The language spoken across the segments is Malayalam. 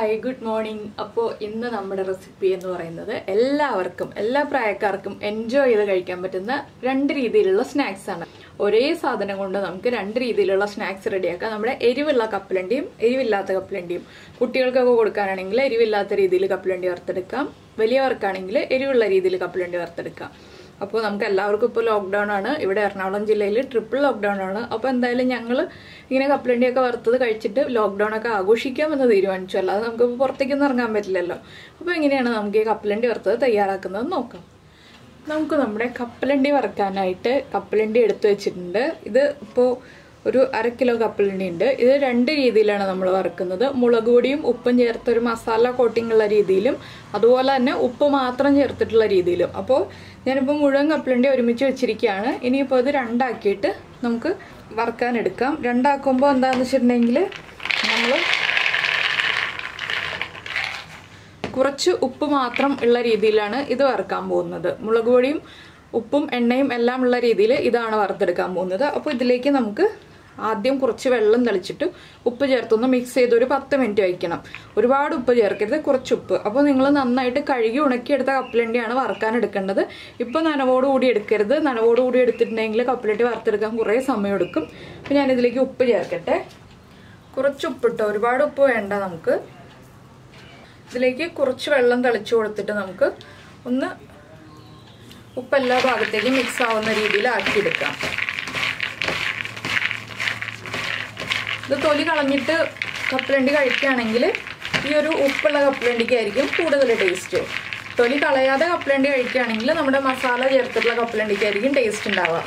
Hi, good morning. അപ്പോൾ ഇന്ന് നമ്മുടെ റെസിപ്പി എന്ന് പറയുന്നത് എല്ലാവർക്കും എല്ലാ പ്രായക്കാർക്കും എൻജോയ് ചെയ്ത് കഴിക്കാൻ പറ്റുന്ന രണ്ട് രീതിയിലുള്ള സ്നാക്സ് ആണ്. ഒരേ സാധനം കൊണ്ട് നമുക്ക് രണ്ട് രീതിയിലുള്ള സ്നാക്സ് റെഡിയാക്കാം. നമ്മുടെ എരിവുള്ള കപ്പലണ്ടിയും എരിവില്ലാത്ത കപ്പലണ്ടിയും. കുട്ടികൾക്കൊക്കെ കൊടുക്കാനാണെങ്കിൽ എരിവില്ലാത്ത രീതിയിൽ കപ്പലണ്ടി വറുത്തെടുക്കാം. വലിയവർക്കാണെങ്കിൽ എരിവുള്ള രീതിയിൽ കപ്പലണ്ടി വറുത്തെടുക്കാം. അപ്പോൾ നമുക്ക് എല്ലാവർക്കും ഇപ്പോൾ ലോക്ക്ഡൗൺ ആണ്. ഇവിടെ എറണാകുളം ജില്ലയിൽ ട്രിപ്പിൾ ലോക്ക്ഡൗൺ ആണ്. അപ്പോൾ എന്തായാലും ഞങ്ങൾ ഇങ്ങനെ കപ്പലണ്ടിയൊക്കെ വറുത്തത് കഴിച്ചിട്ട് ലോക്ക്ഡൗൺ ഒക്കെ ആഘോഷിക്കാമെന്ന് തീരുമാനിച്ചു. അല്ലാതെ നമുക്ക് പുറത്തേക്കൊന്നും ഇറങ്ങാൻ പറ്റില്ലല്ലോ. അപ്പോൾ എങ്ങനെയാണ് നമുക്ക് ഈ കപ്പലണ്ടി വറുത്തത് തയ്യാറാക്കുന്നത് നോക്കാം. നമുക്ക് നമ്മുടെ കപ്പലണ്ടി വറുക്കാനായിട്ട് കപ്പലണ്ടി എടുത്തു വെച്ചിട്ടുണ്ട്. ഇത് ഇപ്പോൾ ഒരു 1/2 കിലോ കപ്പലണ്ടി ഉണ്ട്. ഇത് രണ്ട് രീതിയിലാണ് നമ്മൾ വറുക്കുന്നത്. മുളക് പൊടിയും ഉപ്പും ചേർത്തൊരു മസാല കോട്ടിംഗ് ഉള്ള രീതിയിലും അതുപോലെ തന്നെ ഉപ്പ് മാത്രം ചേർത്തിട്ടുള്ള രീതിയിലും. അപ്പോൾ ഞാനിപ്പോൾ മുഴുവൻ കപ്പലണ്ടി ഒരുമിച്ച് വെച്ചിരിക്കുകയാണ്. ഇനിയിപ്പോൾ ഇത് രണ്ടാക്കിയിട്ട് നമുക്ക് വറുക്കാനെടുക്കാം. രണ്ടാക്കുമ്പോൾ എന്താണെന്ന് വെച്ചിട്ടുണ്ടെങ്കിൽ നമ്മൾ കുറച്ച് ഉപ്പ് മാത്രം ഉള്ള രീതിയിലാണ് ഇത് വറുക്കാൻ പോകുന്നത്. മുളക് പൊടിയും ഉപ്പും എണ്ണയും എല്ലാം ഉള്ള രീതിയിൽ ഇതാണ് വറുത്തെടുക്കാൻ പോകുന്നത്. അപ്പോൾ ഇതിലേക്ക് നമുക്ക് ആദ്യം കുറച്ച് വെള്ളം തളിച്ചിട്ട് ഉപ്പ് ചേർത്തൊന്ന് മിക്സ് ചെയ്ത് ഒരു 10 മിനിറ്റ് വയ്ക്കണം. ഒരുപാട് ഉപ്പ് ചേർക്കരുത്, കുറച്ച് ഉപ്പ്. അപ്പോൾ നിങ്ങൾ നന്നായിട്ട് കഴുകി ഉണക്കിയെടുത്ത കപ്പലണ്ടിയാണ് വറുക്കാൻ എടുക്കേണ്ടത്. ഇപ്പോൾ നനവോടുകൂടി എടുക്കരുത്. നനവോടുകൂടി എടുത്തിട്ടുണ്ടെങ്കിൽ കപ്പലണ്ടി വറുത്തെടുക്കാൻ കുറേ സമയം എടുക്കും. അപ്പോൾ ഞാനിതിലേക്ക് ഉപ്പ് ചേർക്കട്ടെ. കുറച്ച് ഉപ്പിട്ടോ, ഒരുപാട് ഉപ്പ് വേണ്ട. നമുക്ക് ഇതിലേക്ക് കുറച്ച് വെള്ളം തളിച്ചു കൊടുത്തിട്ട് നമുക്ക് ഒന്ന് ഉപ്പ് എല്ലാ ഭാഗത്തേക്കും മിക്സ് ആവുന്ന രീതിയിൽ ആക്കിയെടുക്കാം. ഇത് തൊലി കളഞ്ഞിട്ട് കപ്പലണ്ടി കഴിക്കുകയാണെങ്കിൽ ഈ ഒരു ഉപ്പുള്ള കപ്പലണ്ടിക്കായിരിക്കും കൂടുതൽ ടേസ്റ്റ്. തൊലി കളയാതെ കപ്പലണ്ടി കഴിക്കുകയാണെങ്കിൽ നമ്മുടെ മസാല ചേർത്തിട്ടുള്ള കപ്പലണ്ടിക്കായിരിക്കും ടേസ്റ്റ് ഉണ്ടാവുക.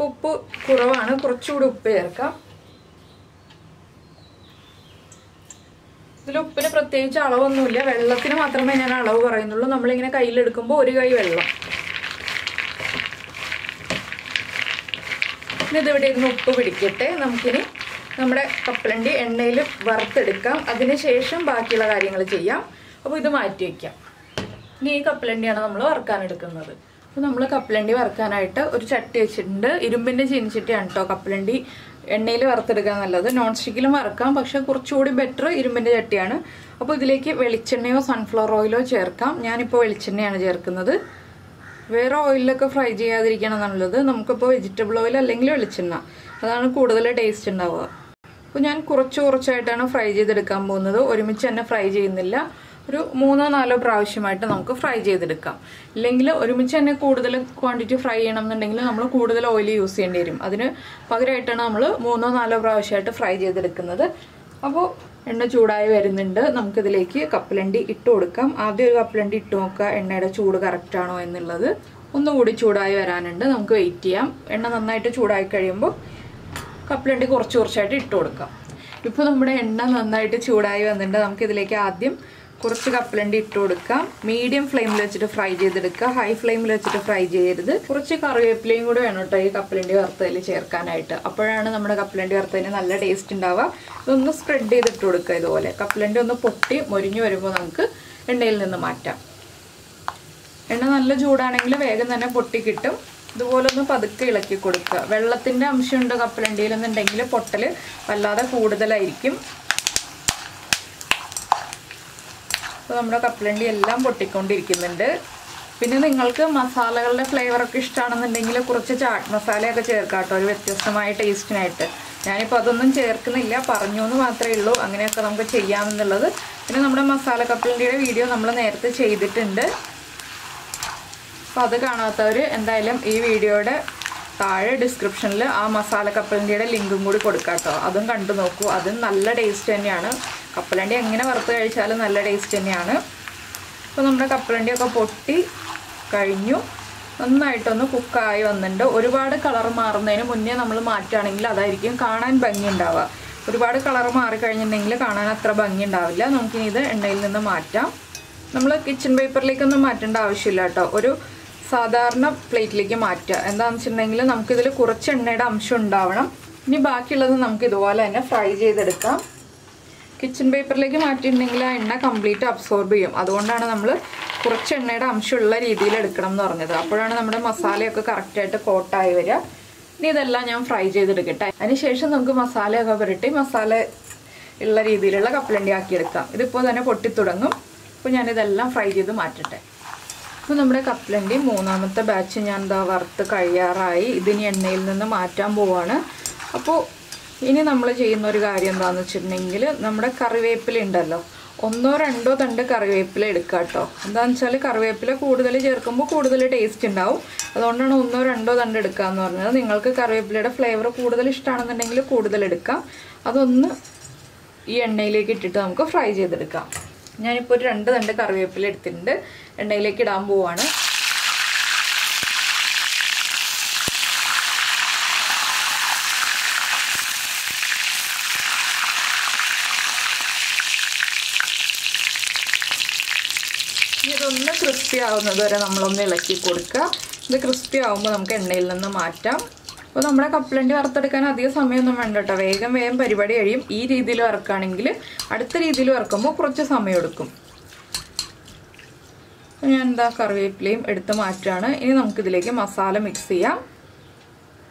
ഉപ്പ് കുറവാണ്, കുറച്ചുകൂടി ഉപ്പ് ചേർക്കാം. ഇതിൽ ഉപ്പിന് പ്രത്യേകിച്ച് അളവൊന്നുമില്ല. വെള്ളത്തിന് മാത്രമേ ഞാൻ അളവ് പറയുന്നുള്ളൂ. നമ്മളിങ്ങനെ കയ്യിലെടുക്കുമ്പോൾ ഒരു കൈ വെള്ളം. ഇനി ഇതിവിടെ ഇരുന്ന് ഉപ്പ് പിടിക്കട്ടെ. നമുക്കിനി നമ്മുടെ കപ്പലണ്ടി എണ്ണയിൽ വറുത്തെടുക്കാം. അതിനുശേഷം ബാക്കിയുള്ള കാര്യങ്ങൾ ചെയ്യാം. അപ്പോൾ ഇത് മാറ്റി വയ്ക്കാം. ഇനി ഈ കപ്പലണ്ടിയാണ് നമ്മൾ വറുക്കാനെടുക്കുന്നത്. അപ്പോൾ നമ്മൾ കപ്പലണ്ടി വറുക്കാനായിട്ട് ഒരു ചട്ടി വെച്ചിട്ടുണ്ട്. ഇരുമ്പിൻ്റെ ചീനിച്ചട്ടിയാണ് കേട്ടോ കപ്പലണ്ടി എണ്ണയിൽ വറുത്തെടുക്കാൻ നല്ലത്. നോൺ സ്റ്റിക്കിലും വറുക്കാം, പക്ഷെ കുറച്ചുകൂടി ബെറ്റർ ഇരുമ്പിൻ്റെ ചട്ടിയാണ്. അപ്പോൾ ഇതിലേക്ക് വെളിച്ചെണ്ണയോ സൺഫ്ലവർ ഓയിലോ ചേർക്കാം. ഞാനിപ്പോൾ വെളിച്ചെണ്ണയാണ് ചേർക്കുന്നത്. വേറെ ഓയിലൊക്കെ ഫ്രൈ ചെയ്യാതിരിക്കണം എന്നുള്ളത്. നമുക്കിപ്പോൾ വെജിറ്റബിൾ ഓയിൽ അല്ലെങ്കിൽ വെളിച്ചെണ്ണ, അതാണ് കൂടുതൽ ടേസ്റ്റ് ഉണ്ടാവുക. അപ്പോൾ ഞാൻ കുറച്ചായിട്ടാണ് ഫ്രൈ ചെയ്തെടുക്കാൻ പോകുന്നത്. ഒരുമിച്ച് തന്നെ ഫ്രൈ ചെയ്യുന്നില്ല. ഒരു 3-4 പ്രാവശ്യമായിട്ട് നമുക്ക് ഫ്രൈ ചെയ്തെടുക്കാം. ഇല്ലെങ്കിൽ ഒരുമിച്ച് തന്നെ കൂടുതൽ ക്വാണ്ടിറ്റി ഫ്രൈ ചെയ്യണം എന്നുണ്ടെങ്കിൽ നമ്മൾ കൂടുതൽ ഓയിൽ യൂസ് ചെയ്യേണ്ടി വരും. അതിന് പകരമായിട്ടാണ് നമ്മൾ 3-4 പ്രാവശ്യമായിട്ട് ഫ്രൈ ചെയ്തെടുക്കുന്നത്. അപ്പോൾ എണ്ണ ചൂടായി വരുന്നുണ്ട്. നമുക്കിതിലേക്ക് കപ്പലണ്ടി ഇട്ട് കൊടുക്കാം. ആദ്യം ഒരു കപ്പലണ്ടി ഇട്ട് നോക്കുക, എണ്ണയുടെ ചൂട് കറക്റ്റ് ആണോ എന്നുള്ളത്. ഒന്നുകൂടി ചൂടായി വരാനുണ്ട്. നമുക്ക് വെയിറ്റ് ചെയ്യാം. എണ്ണ നന്നായിട്ട് ചൂടായി കഴിയുമ്പോൾ കപ്പലണ്ടി കുറച്ചായിട്ട് ഇട്ട് കൊടുക്കാം. ഇപ്പോൾ നമ്മുടെ എണ്ണ നന്നായിട്ട് ചൂടായി വന്നിട്ടുണ്ട്. നമുക്കിതിലേക്ക് ആദ്യം കുറച്ച് കപ്പലണ്ടി ഇട്ട് കൊടുക്കാം. മീഡിയം ഫ്ലെയിമിൽ വെച്ചിട്ട് ഫ്രൈ ചെയ്തെടുക്കുക. ഹൈ ഫ്ലെയിമിൽ വെച്ചിട്ട് ഫ്രൈ ചെയ്യരുത്. കുറച്ച് കറിവേപ്പിലയും കൂടെ വേണം കേട്ടോ ഈ കപ്പലണ്ടി വറുത്തതിൽ ചേർക്കാനായിട്ട്. അപ്പോഴാണ് നമ്മുടെ കപ്പലണ്ടി വറുത്തതിന് നല്ല ടേസ്റ്റ് ഉണ്ടാവുക. ഇതൊന്ന് സ്പ്രെഡ് ചെയ്തിട്ട് കൊടുക്കുക. ഇതുപോലെ കപ്പലണ്ടി ഒന്ന് പൊട്ടി മൊരിഞ്ഞു വരുമ്പോൾ നമുക്ക് എണ്ണയിൽ നിന്ന് മാറ്റാം. എണ്ണ നല്ല ചൂടാണെങ്കിൽ വേഗം തന്നെ പൊട്ടി കിട്ടും. ഇതുപോലെ ഒന്ന് പതുക്കെ ഇളക്കി കൊടുക്കുക. വെള്ളത്തിൻ്റെ അംശമുണ്ട് കപ്പലണ്ടിയിൽ എന്നുണ്ടെങ്കിൽ പൊട്ടൽ വല്ലാതെ കൂടുതലായിരിക്കും. അപ്പോൾ നമ്മുടെ കപ്പലണ്ടി എല്ലാം പൊട്ടിക്കൊണ്ടിരിക്കുന്നുണ്ട്. പിന്നെ നിങ്ങൾക്ക് മസാലകളുടെ ഫ്ലേവറൊക്കെ ഇഷ്ടമാണെന്നുണ്ടെങ്കിൽ കുറച്ച് ചാട്ട് മസാലയൊക്കെ ചേർക്കാം കേട്ടോ, ഒരു വ്യത്യസ്തമായ ടേസ്റ്റിനായിട്ട്. ഞാനിപ്പോൾ അതൊന്നും ചേർക്കുന്നില്ല, പറഞ്ഞു എന്ന് മാത്രമേ ഉള്ളൂ. അങ്ങനെയൊക്കെ നമുക്ക് ചെയ്യാമെന്നുള്ളത്. പിന്നെ നമ്മുടെ മസാല കപ്പലണ്ടിയുടെ വീഡിയോ നമ്മൾ നേരത്തെ ചെയ്തിട്ടുണ്ട്. അപ്പോൾ അത് കാണാത്തവർ എന്തായാലും ഈ വീഡിയോയുടെ താഴെ ഡിസ്ക്രിപ്ഷനിൽ ആ മസാല കപ്പലണ്ടിയുടെ ലിങ്കും കൂടി കൊടുക്കാം കേട്ടോ. അതും കണ്ടു നോക്കൂ. അതും നല്ല ടേസ്റ്റ് തന്നെയാണ്. കപ്പലണ്ടി എങ്ങനെ വറുത്ത് കഴിച്ചാലും നല്ല ടേസ്റ്റ് തന്നെയാണ്. അപ്പോൾ നമ്മുടെ കപ്പലണ്ടിയൊക്കെ പൊട്ടി കഴിഞ്ഞു. നന്നായിട്ടൊന്ന് കുക്കായി വന്നിട്ടുണ്ട്. ഒരുപാട് കളർ മാറുന്നതിന് മുന്നേ നമ്മൾ മാറ്റുകയാണെങ്കിൽ അതായിരിക്കും കാണാൻ ഭംഗി ഉണ്ടാവുക. ഒരുപാട് കളർ മാറിക്കഴിഞ്ഞിട്ടുണ്ടെങ്കിൽ കാണാൻ അത്ര ഭംഗി ഉണ്ടാവില്ല. നമുക്കിനി ഇത് എണ്ണയിൽ നിന്ന് മാറ്റാം. നമ്മൾ കിച്ചൺ പേപ്പറിലേക്കൊന്നും മാറ്റേണ്ട ആവശ്യമില്ല കേട്ടോ. ഒരു സാധാരണ പ്ലേറ്റിലേക്ക് മാറ്റുക. എന്താണെന്ന് വെച്ചിട്ടുണ്ടെങ്കിൽ നമുക്കിതിൽ കുറച്ച് എണ്ണയുടെ അംശം ഉണ്ടാവണം. ഇനി ബാക്കിയുള്ളത് നമുക്ക് ഇതുപോലെ തന്നെ ഫ്രൈ ചെയ്തെടുക്കാം. കിച്ചൺ പേപ്പറിലേക്ക് മാറ്റിയിട്ടുണ്ടെങ്കിൽ ആ എണ്ണ കംപ്ലീറ്റ് അബ്സോർബ് ചെയ്യും. അതുകൊണ്ടാണ് നമ്മൾ കുറച്ച് എണ്ണയുടെ അംശമുള്ള രീതിയിൽ എടുക്കണം എന്ന് പറഞ്ഞത്. അപ്പോഴാണ് നമ്മുടെ മസാലയൊക്കെ കറക്റ്റായിട്ട് കോട്ടായി വരിക. ഇനി ഇതെല്ലാം ഞാൻ ഫ്രൈ ചെയ്തെടുക്കട്ടെ. അതിനുശേഷം നമുക്ക് മസാലയൊക്കെ പുരട്ടി മസാല ഉള്ള രീതിയിലുള്ള കപ്പലണ്ടി ആക്കിയെടുക്കാം. ഇതിപ്പോൾ തന്നെ പൊട്ടിത്തുടങ്ങും. അപ്പോൾ ഞാനിതെല്ലാം ഫ്രൈ ചെയ്ത് മാറ്റട്ടെ. അപ്പോൾ നമ്മുടെ കപ്പലണ്ടി മൂന്നാമത്തെ ബാച്ച് ഞാൻ എന്താ വറുത്ത് കഴിയാറായി. ഇതിനി എണ്ണയിൽ നിന്ന് മാറ്റാൻ പോവാണ്. അപ്പോൾ ഇനി നമ്മൾ ചെയ്യുന്ന ഒരു കാര്യം എന്താണെന്ന് വെച്ചിട്ടുണ്ടെങ്കിൽ നമ്മുടെ കറിവേപ്പില ഉണ്ടല്ലോ, 1-2 തണ്ട് കറിവേപ്പില എടുക്കുക കേട്ടോ. എന്താണെന്ന് വെച്ചാൽ കറിവേപ്പില കൂടുതൽ ചേർക്കുമ്പോൾ കൂടുതൽ ടേസ്റ്റ് ഉണ്ടാവും. അതുകൊണ്ടാണ് 1-2 തണ്ട് എടുക്കുക എന്ന് പറഞ്ഞത്. നിങ്ങൾക്ക് കറിവേപ്പിലയുടെ ഫ്ലേവർ കൂടുതൽ ഇഷ്ടമാണെന്നുണ്ടെങ്കിൽ കൂടുതൽ എടുക്കാം. അതൊന്ന് ഈ എണ്ണയിലേക്ക് ഇട്ടിട്ട് നമുക്ക് ഫ്രൈ ചെയ്തെടുക്കാം. ഞാനിപ്പോൾ ഒരു 2 തണ്ട് കറിവേപ്പില എടുത്തിട്ടുണ്ട്, എണ്ണയിലേക്ക് ഇടാൻ പോവാണ്. ഇതൊന്ന് ക്രിസ്പി ആവുന്നത് വരെ നമ്മളൊന്ന് ഇളക്കി കൊടുക്കുക. ഇത് ക്രിസ്പി ആവുമ്പോൾ നമുക്ക് എണ്ണയിൽ നിന്ന് മാറ്റാം. അപ്പോൾ നമ്മുടെ കപ്പലണ്ടി വറുത്തെടുക്കാൻ അധികം സമയമൊന്നും വേണ്ട കേട്ടോ. വേഗം പരിപാടി കഴിയും. ഈ രീതിയിൽ വറുക്കുകയാണെങ്കിൽ അടുത്ത രീതിയിൽ വറുക്കുമ്പോൾ കുറച്ച് സമയം എടുക്കും. അപ്പോൾ ഞാൻ എന്താ കറിവേപ്പിലയും എടുത്ത് മാറ്റുകയാണ്. ഇനി നമുക്കിതിലേക്ക് മസാല മിക്സ് ചെയ്യാം.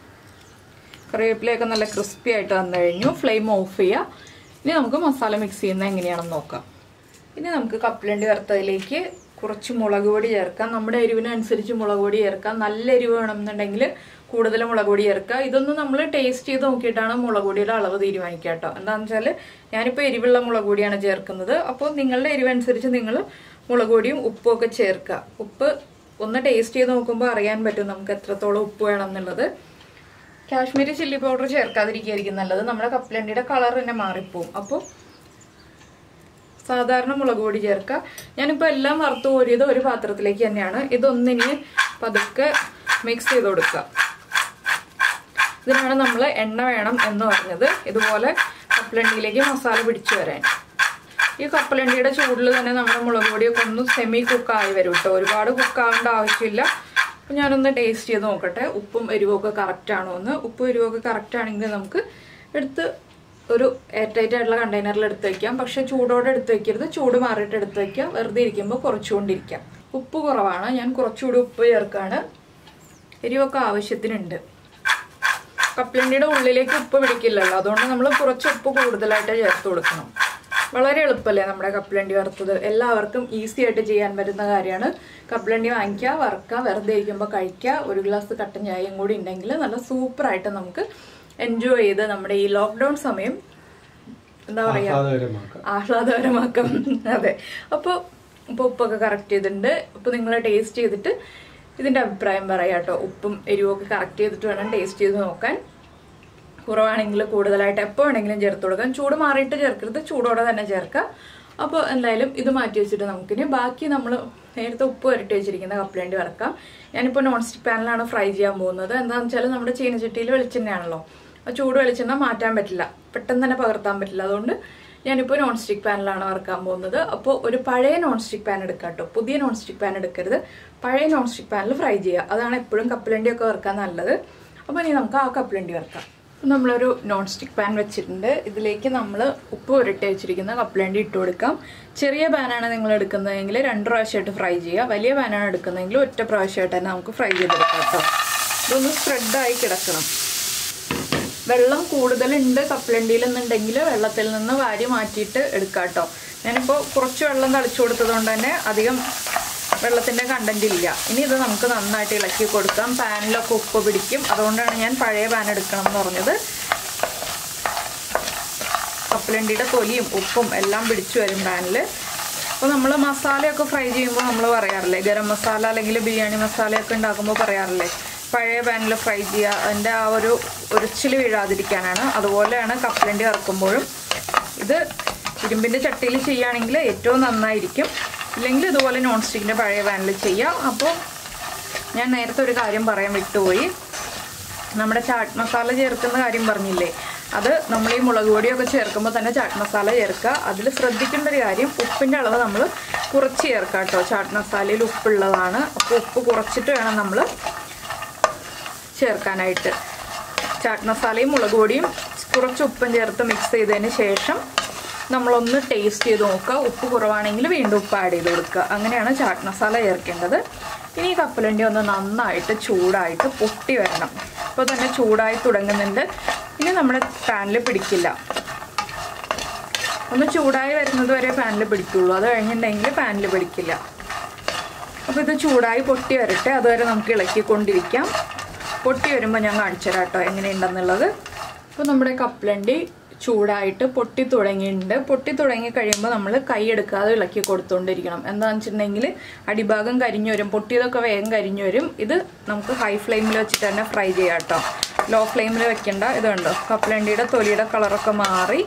കറിവേപ്പിലയൊക്കെ നല്ല ക്രിസ്പി ആയിട്ട് വന്നു കഴിഞ്ഞു. ഫ്ലെയിം ഓഫ് ചെയ്യുക. ഇനി നമുക്ക് മസാല മിക്സ് ചെയ്യുന്നത് എങ്ങനെയാണെന്ന് നോക്കാം. ഇനി നമുക്ക് കപ്പലണ്ടി വറുത്തതിലേക്ക് കുറച്ച് മുളക് പൊടി ചേർക്കാം. നമ്മുടെ എരിവിനനുസരിച്ച് മുളക് പൊടി ചേർക്കാം. നല്ല എരിവ് വേണമെന്നുണ്ടെങ്കിൽ കൂടുതൽ മുളക് പൊടി ചേർക്കുക. ഇതൊന്നും നമ്മൾ ടേസ്റ്റ് ചെയ്ത് നോക്കിയിട്ടാണ് മുളക് പൊടിയുടെ അളവ് തീരുമാനിക്കുക കേട്ടോ. എന്താണെന്ന് വെച്ചാൽ ഞാനിപ്പോൾ എരിവുള്ള മുളക് പൊടിയാണ് ചേർക്കുന്നത്. അപ്പോൾ നിങ്ങളുടെ എരിവനുസരിച്ച് നിങ്ങൾ മുളക് പൊടിയും ഉപ്പും ഒക്കെ ചേർക്കുക. ഉപ്പ് ഒന്ന് ടേസ്റ്റ് ചെയ്ത് നോക്കുമ്പോൾ അറിയാൻ പറ്റും നമുക്ക് എത്രത്തോളം ഉപ്പ് വേണം എന്നുള്ളത്. കാശ്മീരി ചില്ലി പൗഡർ ചേർക്കാതിരിക്കുകയായിരിക്കും നല്ലത്. നമ്മുടെ കപ്പലണ്ടിയുടെ കളർ തന്നെ മാറിപ്പോവും. അപ്പോൾ സാധാരണ മുളക് പൊടി ചേർക്കുക. ഞാനിപ്പോൾ എല്ലാം വറുത്ത് കോരിയത് ഒരു പാത്രത്തിലേക്ക് തന്നെയാണ്. ഇതൊന്നിനി പതുക്കെ മിക്സ് ചെയ്ത് കൊടുക്കുക. ഇതിനാണ് നമ്മൾ എണ്ണ വേണം എന്ന് പറഞ്ഞത്. ഇതുപോലെ കപ്പലണ്ടിയിലേക്ക് മസാല പിടിച്ചു വരാൻ. ഈ കപ്പലണ്ടിയുടെ ചൂടിൽ തന്നെ നമ്മുടെ മുളക് പൊടിയൊക്കെ ഒന്ന് സെമി കുക്കായി വരും കേട്ടോ. ഒരുപാട് കുക്കാവേണ്ട ആവശ്യമില്ല. അപ്പം ഞാനൊന്ന് ടേസ്റ്റ് ചെയ്ത് നോക്കട്ടെ ഉപ്പും എരിവൊക്കെ കറക്റ്റ് ആണോ എന്ന്. ഉപ്പും എരിവൊക്കെ കറക്റ്റ് ആണെങ്കിൽ നമുക്ക് എടുത്ത് ഒരു എയർ ടൈറ്റ് ആയിട്ടുള്ള കണ്ടെയ്നറിൽ എടുത്ത് വയ്ക്കാം. പക്ഷെ ചൂടോടെ എടുത്ത് വയ്ക്കരുത്. ചൂട് മാറിയിട്ട് എടുത്ത് വയ്ക്കാം. വെറുതെ ഇരിക്കുമ്പോൾ കുറച്ചുകൊണ്ടിരിക്കാം. ഉപ്പ് കുറവാണ്, ഞാൻ കുറച്ചുകൂടി ഉപ്പ് ചേർക്കാണ്. എരിവൊക്കെ ആവശ്യത്തിനുണ്ട്. കപ്പലണ്ടിയുടെ ഉള്ളിലേക്ക് ഉപ്പ് പിടിക്കില്ലല്ലോ, അതുകൊണ്ട് നമ്മൾ കുറച്ച് ഉപ്പ് കൂടുതലായിട്ട് ചേർത്ത് കൊടുക്കണം. വളരെ എളുപ്പമല്ലേ നമ്മുടെ കപ്പലണ്ടി വറുത്തത്. എല്ലാവർക്കും ഈസി ആയിട്ട് ചെയ്യാൻ പറ്റുന്ന കാര്യമാണ്. കപ്പലണ്ടി വാങ്ങിക്കുക, വറുക്കുക, വെറുതെ ഇരിക്കുമ്പോൾ കഴിക്കുക. ഒരു ഗ്ലാസ് കട്ടൻ ചായയും കൂടി ഉണ്ടെങ്കിൽ നല്ല സൂപ്പറായിട്ട് നമുക്ക് എൻജോയ് ചെയ്ത് നമ്മുടെ ഈ ലോക്ക്ഡൗൺ സമയം എന്താ പറയാ ആഹ്ലാദകരമാക്കാം. അതെ. അപ്പോൾ ഉപ്പൊക്കെ കറക്റ്റ് ചെയ്തിട്ടുണ്ട്. അപ്പോൾ നിങ്ങൾ ടേസ്റ്റ് ചെയ്തിട്ട് ഇതിൻ്റെ അഭിപ്രായം പറയാം കേട്ടോ. ഉപ്പും എരിവൊക്കെ കറക്റ്റ് ചെയ്തിട്ട് വേണം ടേസ്റ്റ് ചെയ്ത് നോക്കാൻ. കുറവാണെങ്കിൽ കൂടുതലായിട്ട് എപ്പോൾ വേണമെങ്കിലും ചേർത്ത് കൊടുക്കാം. ചൂട് മാറിയിട്ട് ചേർക്കരുത്, ചൂടോടെ തന്നെ ചേർക്കുക. അപ്പോൾ എന്തായാലും ഇത് മാറ്റി വെച്ചിട്ട് നമുക്കിനി ബാക്കി നമ്മൾ നേരത്തെ ഉപ്പ് വരട്ടി വെച്ചിരിക്കുന്ന കപ്പലണ്ടി വറക്കാം. ഞാനിപ്പോൾ നോൺ സ്റ്റിക്ക് പാനിലാണ് ഫ്രൈ ചെയ്യാൻ പോകുന്നത്. എന്താണെന്ന് വെച്ചാൽ നമ്മുടെ ചീനച്ചട്ടിയിൽ വെളിച്ചെണ്ണയാണല്ലോ, ആ ചൂട് വെളിച്ചെണ്ണ മാറ്റാൻ പറ്റില്ല, പെട്ടെന്ന് തന്നെ പകർത്താൻ പറ്റില്ല. അതുകൊണ്ട് ഞാനിപ്പോൾ നോൺ സ്റ്റിക്ക് പാനിലാണ് വറക്കാൻ പോകുന്നത്. അപ്പോൾ ഒരു പഴയ നോൺ സ്റ്റിക്ക് പാൻ എടുക്കാം കേട്ടോ. പുതിയ നോൺ സ്റ്റിക്ക് പാൻ എടുക്കരുത്. പഴയ നോൺ സ്റ്റിക്ക് പാനിൽ ഫ്രൈ ചെയ്യുക. അതാണ് എപ്പോഴും കപ്പലണ്ടിയൊക്കെ വറുക്കാൻ നല്ലത്. അപ്പോൾ ഇനി നമുക്ക് ആ കപ്പലണ്ടി വറുക്കാം. നമ്മളൊരു നോൺ സ്റ്റിക്ക് പാൻ വെച്ചിട്ടുണ്ട്. ഇതിലേക്ക് നമ്മൾ ഉപ്പ് പുരട്ടി വെച്ചിരിക്കുന്ന കപ്പലണ്ടി ഇട്ട് കൊടുക്കാം. ചെറിയ പാനാണ് നിങ്ങൾ എടുക്കുന്നതെങ്കിൽ 2 പ്രാവശ്യമായിട്ട് ഫ്രൈ ചെയ്യുക. വലിയ പാനാണ് എടുക്കുന്നതെങ്കിൽ ഒറ്റ പ്രാവശ്യമായിട്ട് തന്നെ നമുക്ക് ഫ്രൈ ചെയ്തെടുക്കാം കേട്ടോ. ഇതൊന്ന് സ്പ്രെഡായി കിടക്കണം. വെള്ളം കൂടുതലുണ്ട് കപ്പലണ്ടിയിൽ എന്നുണ്ടെങ്കിൽ വെള്ളത്തിൽ നിന്ന് വാരി മാറ്റിയിട്ട് എടുക്കാം കേട്ടോ. ഞാനിപ്പോൾ കുറച്ച് വെള്ളം തളിച്ചു കൊടുത്തത് കൊണ്ട് തന്നെ അധികം വെള്ളത്തിൻ്റെ കണ്ടന്റ് ഇല്ല. ഇനി ഇത് നമുക്ക് നന്നായിട്ട് ഇളക്കി കൊടുക്കാം. പാനിലൊക്കെ ഉപ്പ് പിടിക്കും. അതുകൊണ്ടാണ് ഞാൻ പഴയ പാൻ എടുക്കണം എന്ന് പറഞ്ഞത്. കപ്പലണ്ടിയുടെ തൊലിയും ഉപ്പും എല്ലാം പിടിച്ചു വരും പാനിൽ. അപ്പോൾ നമ്മൾ മസാലയൊക്കെ ഫ്രൈ ചെയ്യുമ്പോൾ നമ്മൾ പറയാറില്ലേ, ഗരം മസാല അല്ലെങ്കിൽ ബിരിയാണി മസാലയൊക്കെ ഉണ്ടാക്കുമ്പോൾ പറയാറില്ലേ പഴയ പാനിൽ ഫ്രൈ ചെയ്യുക, അതിൻ്റെ ആ ഒരു ഉരച്ചിൽ വീഴാതിരിക്കാനാണ്. അതുപോലെയാണ് കപ്പലണ്ടി വറുക്കുമ്പോഴും. ഇത് ഇരുമ്പിൻ്റെ ചട്ടിയിൽ ചെയ്യുകയാണെങ്കിൽ ഏറ്റവും നന്നായിരിക്കും. ഇല്ലെങ്കിൽ ഇതുപോലെ നോൺ സ്റ്റിക്കിൻ്റെ പഴയ പാനിൽ ചെയ്യാം. അപ്പോൾ ഞാൻ നേരത്തെ ഒരു കാര്യം പറയാൻ വിട്ടുപോയി. നമ്മുടെ ചാട്ട് മസാല ചേർക്കുന്ന കാര്യം പറഞ്ഞില്ലേ, അത് നമ്മൾ ഈ മുളക് പൊടിയൊക്കെ ചേർക്കുമ്പോൾ തന്നെ ചാട്ട് മസാല ചേർക്കുക. അതിൽ ശ്രദ്ധിക്കേണ്ട ഒരു കാര്യം, ഉപ്പിൻ്റെ അളവ് നമ്മൾ കുറച്ച് ചേർക്കുക കേട്ടോ. ചാട്ട് മസാലയിൽ ഉപ്പുള്ളതാണ്. അപ്പോൾ ഉപ്പ് കുറച്ചിട്ട് വേണം നമ്മൾ ചേർക്കാനായിട്ട്. ചാട്ട് മസാലയും മുളക് പൊടിയും കുറച്ച് ഉപ്പും ചേർത്ത് മിക്സ് ചെയ്തതിന് ശേഷം നമ്മളൊന്ന് ടേസ്റ്റ് ചെയ്ത് നോക്കുക. ഉപ്പ് കുറവാണെങ്കിൽ വീണ്ടും ഉപ്പ് ആഡ് ചെയ്ത് കൊടുക്കുക. അങ്ങനെയാണ് ചാട്ട് മസാല ചേർക്കേണ്ടത്. ഇനി കപ്പലണ്ടി ഒന്ന് നന്നായിട്ട് ചൂടായിട്ട് പൊട്ടി വരണം. ഇപ്പോൾ തന്നെ ചൂടായി തുടങ്ങുന്നുണ്ട്. ഇനി നമ്മുടെ പാനിൽ പിടിക്കില്ല. ഒന്ന് ചൂടായി വരുന്നത് വരെ പാനിൽ പിടിക്കുള്ളൂ. അത് കഴിഞ്ഞിട്ടുണ്ടെങ്കിൽ പാനിൽ പിടിക്കില്ല. അപ്പോൾ ഇത് ചൂടായി പൊട്ടി വരട്ടെ, അതുവരെ നമുക്ക് ഇളക്കിക്കൊണ്ടിരിക്കാം. പൊട്ടി വരുമ്പോൾ ഞാൻ കാണിച്ചു തരാം കേട്ടോ എങ്ങനെയുണ്ടെന്നുള്ളത്. അപ്പോൾ നമ്മുടെ കപ്പലണ്ടി ചൂടായിട്ട് പൊട്ടി തുടങ്ങിയിട്ടുണ്ട്. പൊട്ടി തുടങ്ങി കഴിയുമ്പോൾ നമ്മൾ കൈ എടുക്കാതെ ഇളക്കി കൊടുത്തുകൊണ്ടിരിക്കണം. എന്താണെന്ന് വെച്ചിട്ടുണ്ടെങ്കിൽ അടിഭാഗം കരിഞ്ഞു വരും, പൊട്ടിയതൊക്കെ വേഗം കരിഞ്ഞു വരും. ഇത് നമുക്ക് ഹൈ ഫ്ലെയിമിൽ വെച്ചിട്ട് തന്നെ ഫ്രൈ ചെയ്യാം കേട്ടോ. ലോ ഫ്ലെയിമിൽ വെക്കേണ്ട. ഇതുണ്ടോ കപ്പലണ്ടിയുടെ തൊലിയുടെ കളറൊക്കെ മാറി.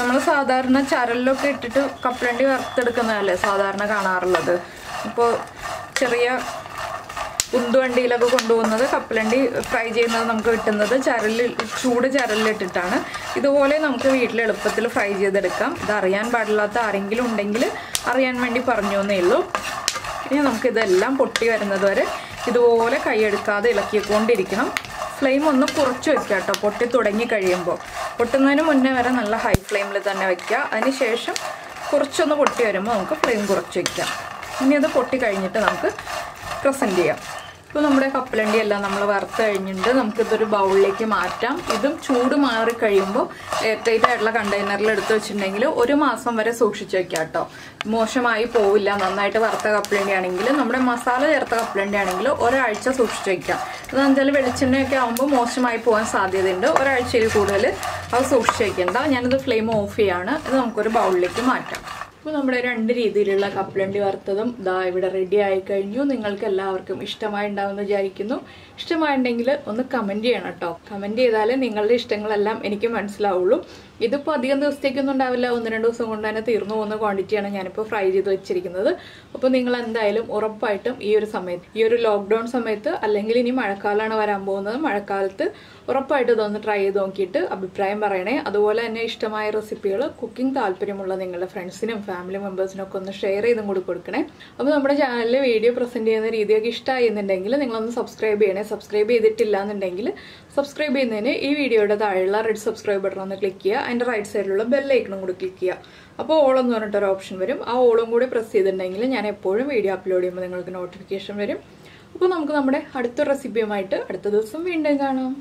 നമ്മൾ സാധാരണ ചരലിലൊക്കെ ഇട്ടിട്ട് കപ്പലണ്ടി വറുത്തെടുക്കുന്നതല്ലേ സാധാരണ കാണാറുള്ളത്. ഇപ്പോൾ ചെറിയ ഉന്തുവണ്ടിയിലൊക്കെ കൊണ്ടുപോകുന്നത് കപ്പലണ്ടി ഫ്രൈ ചെയ്യുന്നത് നമുക്ക് കിട്ടുന്നത് ചൂട് ചരലിലിട്ടിട്ടാണ്. ഇതുപോലെ നമുക്ക് വീട്ടിൽ എളുപ്പത്തിൽ ഫ്രൈ ചെയ്തെടുക്കാം. ഇത് അറിയാൻ പാടില്ലാത്ത ആരെങ്കിലും ഉണ്ടെങ്കിൽ അറിയാൻ വേണ്ടി പറഞ്ഞു എന്നേ ഉള്ളൂ. ഇനി നമുക്കിതെല്ലാം പൊട്ടി വരുന്നത് വരെ ഇതുപോലെ കൈയെടുക്കാതെ ഇളക്കിക്കൊണ്ടിരിക്കണം. ഫ്ലെയിം ഒന്ന് കുറച്ച് വെക്കുക കേട്ടോ. പൊട്ടി തുടങ്ങി കഴിയുമ്പോൾ, പൊട്ടുന്നതിന് മുന്നേ വരെ നല്ല ഹൈ ഫ്ലെയിമിൽ തന്നെ വയ്ക്കുക. അതിന് ശേഷം കുറച്ചൊന്ന് പൊട്ടി വരുമ്പോൾ നമുക്ക് ഫ്ലെയിം കുറച്ച് വയ്ക്കാം. ഇനി അത് പൊട്ടി കഴിഞ്ഞിട്ട് നമുക്ക് പ്രസൻറ്റ് ചെയ്യാം. ഇപ്പോൾ നമ്മുടെ കപ്പലണ്ടി എല്ലാം നമ്മൾ വറുത്ത് കഴിഞ്ഞിട്ട് നമുക്കിതൊരു ബൗളിലേക്ക് മാറ്റാം. ഇതും ചൂട് മാറി കഴിയുമ്പോൾ എയർടൈറ്റ് ആയിട്ടുള്ള കണ്ടെയ്നറിൽ എടുത്ത് വെച്ചിട്ടുണ്ടെങ്കിൽ 1 മാസം വരെ സൂക്ഷിച്ച് വെക്കാം കേട്ടോ. മോശമായി പോവില്ല. നന്നായിട്ട് വറുത്ത കപ്പലണ്ടി ആണെങ്കിൽ, നമ്മുടെ മസാല ചേർത്ത കപ്പലണ്ടി ആണെങ്കിൽ ഒരാഴ്ച സൂക്ഷിച്ച് വയ്ക്കാം. അതെന്ന് വെച്ചാൽ വെളിച്ചെണ്ണയൊക്കെ ആകുമ്പോൾ മോശമായി പോകാൻ സാധ്യതയുണ്ട്. ഒരാഴ്ചയിൽ കൂടുതൽ അത് സൂക്ഷിച്ച് വയ്ക്കേണ്ട. ഞാനിത് ഫ്ലെയിം ഓഫ് ചെയ്യാണ്. ഇത് നമുക്കൊരു ബൗളിലേക്ക് മാറ്റാം. അപ്പോൾ നമ്മുടെ 2 രീതിയിലുള്ള കപ്പലണ്ടി വറുത്തതും ദാ ഇവിടെ റെഡി ആയി കഴിഞ്ഞു. നിങ്ങൾക്ക് എല്ലാവർക്കും ഇഷ്ടമായി ഉണ്ടാവുമെന്ന് വിചാരിക്കുന്നു. ഇഷ്ടമായിട്ടുണ്ടെങ്കിൽ ഒന്ന് കമൻറ്റ് ചെയ്യണം കേട്ടോ. കമൻറ്റ് ചെയ്താലേ നിങ്ങളുടെ ഇഷ്ടങ്ങളെല്ലാം എനിക്ക് മനസ്സിലാവുള്ളൂ. ഇതിപ്പോൾ അധികം ദിവസത്തേക്കൊന്നും ഉണ്ടാവില്ല. 1-2 ദിവസം കൊണ്ട് തന്നെ തീർന്നു പോകുന്ന ക്വാണ്ടിറ്റിയാണ് ഞാനിപ്പോൾ ഫ്രൈ ചെയ്ത് വെച്ചിരിക്കുന്നത്. അപ്പോൾ നിങ്ങൾ എന്തായാലും ഉറപ്പായിട്ടും ഈ ഒരു സമയത്ത്, ഈ ഒരു ലോക്ക്ഡൗൺ സമയത്ത്, അല്ലെങ്കിൽ ഇനി മഴക്കാലമാണ് വരാൻ പോകുന്നത്, മഴക്കാലത്ത് ഉറപ്പായിട്ടും ഇതൊന്ന് ട്രൈ ചെയ്ത് നോക്കിയിട്ട് അഭിപ്രായം പറയണേ. അതുപോലെ തന്നെ ഇഷ്ടമായ റെസിപ്പികൾ, കുക്കിംഗ് താല്പര്യമുള്ള നിങ്ങളുടെ ഫ്രണ്ട്സിനും ഫാമിലി മെമ്പേഴ്സിനൊക്കെ ഒന്ന് ഷെയർ ചെയ്തും കൂടി കൊടുക്കണേ. അപ്പോൾ നമ്മുടെ ചാനലിൽ വീഡിയോ പ്രസൻറ്റ് ചെയ്യുന്ന രീതിയൊക്കെ ഇഷ്ടമായിരുന്നുണ്ടെങ്കിൽ നിങ്ങളൊന്ന് സബ്സ്ക്രൈബ് ചെയ്യണേ. സബ്സ്ക്രൈബ് ചെയ്തിട്ടില്ല എന്നുണ്ടെങ്കിൽ സബ്സ്ക്രൈബ് ചെയ്യുന്നതിന് ഈ വീഡിയോയുടെ താഴെയുള്ള റെഡ് സബ്സ്ക്രൈബ് ബട്ടൺ ഒന്ന് ക്ലിക്ക് ചെയ്യുക. അതിൻ്റെ റൈറ്റ് സൈഡിലുള്ള ബെല്ലൈക്കണും കൂടി ക്ലിക്ക് ചെയ്യുക. അപ്പോൾ ഓൾ എന്ന് പറഞ്ഞിട്ടൊരു ഓപ്ഷൻ വരും. ആ ഓളും കൂടി പ്രസ് ചെയ്തിട്ടുണ്ടെങ്കിൽ ഞാൻ എപ്പോഴും വീഡിയോ അപ്ലോഡ് ചെയ്യുമ്പോൾ നിങ്ങൾക്ക് നോട്ടിഫിക്കേഷൻ വരും. അപ്പോൾ നമുക്ക് നമ്മുടെ അടുത്ത റെസിപ്പിയുമായിട്ട് അടുത്ത ദിവസം വീണ്ടും കാണാം.